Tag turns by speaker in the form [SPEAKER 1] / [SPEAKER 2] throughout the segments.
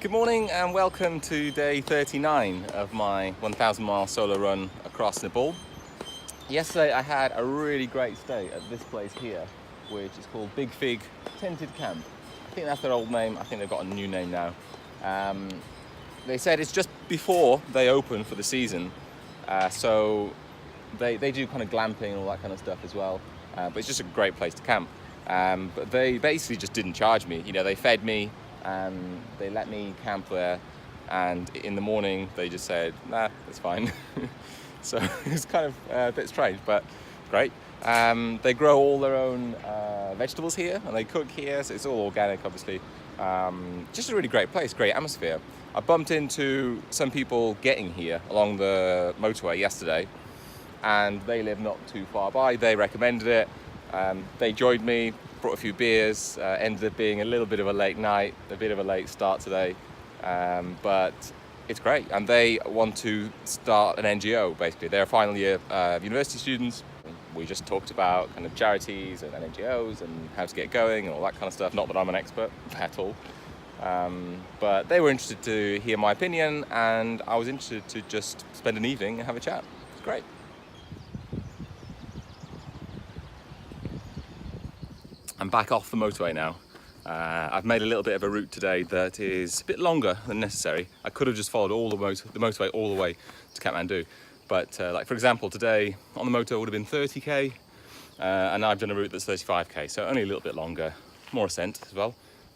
[SPEAKER 1] Good morning and welcome to day 39 of my 1,000-mile solo run across Nepal. Yesterday I had a really great stay at this place here, which is called Big Fig Tented Camp. I think that's their old name. I think they've got a new name now. They said it's just before they open for the season, so they do kind of glamping and all that kind of stuff as well, but it's just a great place to camp. But they basically just didn't charge me. You know, they fed me and they let me camp there, and in the morning they just said, nah, it's fine. So it's kind of a bit strange, but great. They grow all their own vegetables here, and they cook here, so it's all organic, obviously. Just a really great place, great atmosphere. I bumped into some people getting here along the motorway yesterday, and they live not too far by. They recommended it. They joined me, brought a few beers, ended up being a little bit of a late night, a bit of a late start today, but it's great. And they want to start an NGO, basically. They're final year university students. We just talked about kind of charities and NGOs and how to get going and all that kind of stuff. Not that I'm an expert at all, but they were interested to hear my opinion, and I was interested to just spend an evening and have a chat. It's great. I'm back off the motorway now. I've made a little bit of a route today that is a bit longer than necessary. I could have just followed all the motorway all the way to Kathmandu, but like for example today on the motor would have been 30k, and I've done a route that's 35k, so only a little bit longer, more ascent as well.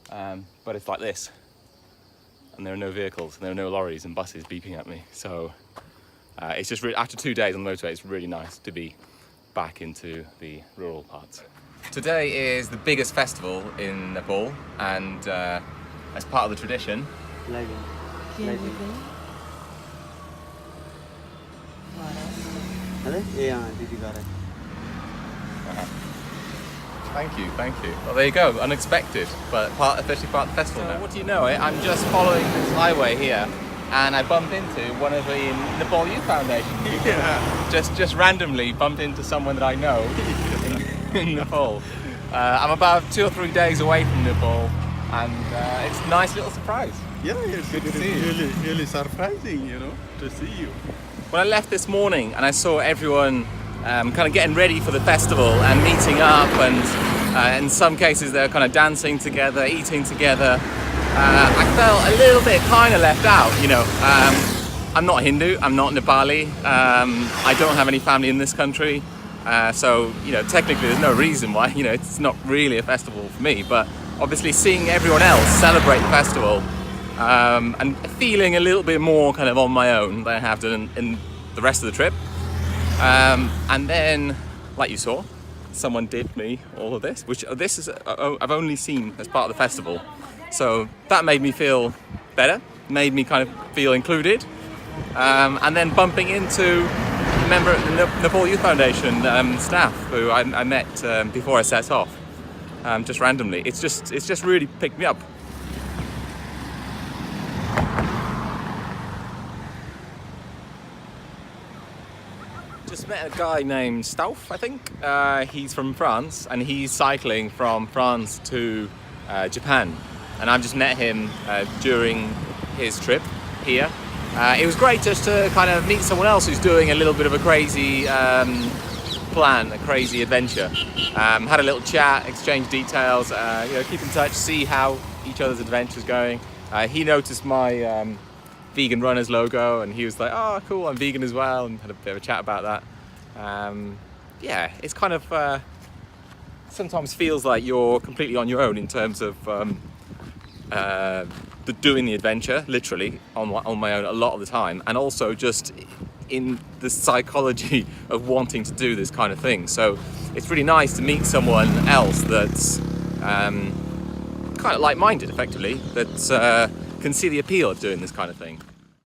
[SPEAKER 1] But it's like this, and there are no vehicles, and there are no lorries and buses beeping at me. So it's just after 2 days on the motorway, it's really nice to be back into the rural parts. Today is the biggest festival in Nepal, and as part of the tradition, Thank you. Well, there you go, unexpected, but officially part of the festival now. What do you know? I'm just following this highway here, and I bumped into one of the Nepal Youth Foundation people. Yeah. Just randomly bumped into someone that I know in Nepal. I'm about 2 or 3 days away from Nepal, and it's a nice little surprise.
[SPEAKER 2] Yeah, it's
[SPEAKER 1] good to see you.
[SPEAKER 2] Really surprising, to see you.
[SPEAKER 1] When I left this morning and I saw everyone kind of getting ready for the festival and meeting up, and in some cases they're kind of dancing together, eating together, I felt a little bit kind of left out, I'm not Hindu, I'm not Nepali, I don't have any family in this country. So, technically there's no reason why, it's not really a festival for me, but obviously seeing everyone else celebrate the festival, and feeling a little bit more kind of on my own than I have done in the rest of the trip. And then, like you saw, someone did me all of this, which I've only seen as part of the festival. So that made me feel better, made me kind of feel included. And then bumping into a member of the Nepal Youth Foundation staff who I met before I set off, just randomly. It's just really picked me up. Just met a guy named Stauf, I think. He's from France, and he's cycling from France to Japan. And I've just met him during his trip here. It was great just to kind of meet someone else who's doing a little bit of a crazy plan, a crazy adventure. Had a little chat, exchanged details, keep in touch, see how each other's adventure's going. He noticed my vegan runners logo, and he was like, oh cool, I'm vegan as well, and had a bit of a chat about that. Yeah, it's kind of sometimes feels like you're completely on your own in terms of doing the adventure, literally on my own a lot of the time, and also just in the psychology of wanting to do this kind of thing. So it's really nice to meet someone else that's kind of like-minded, effectively, that can see the appeal of doing this kind of thing.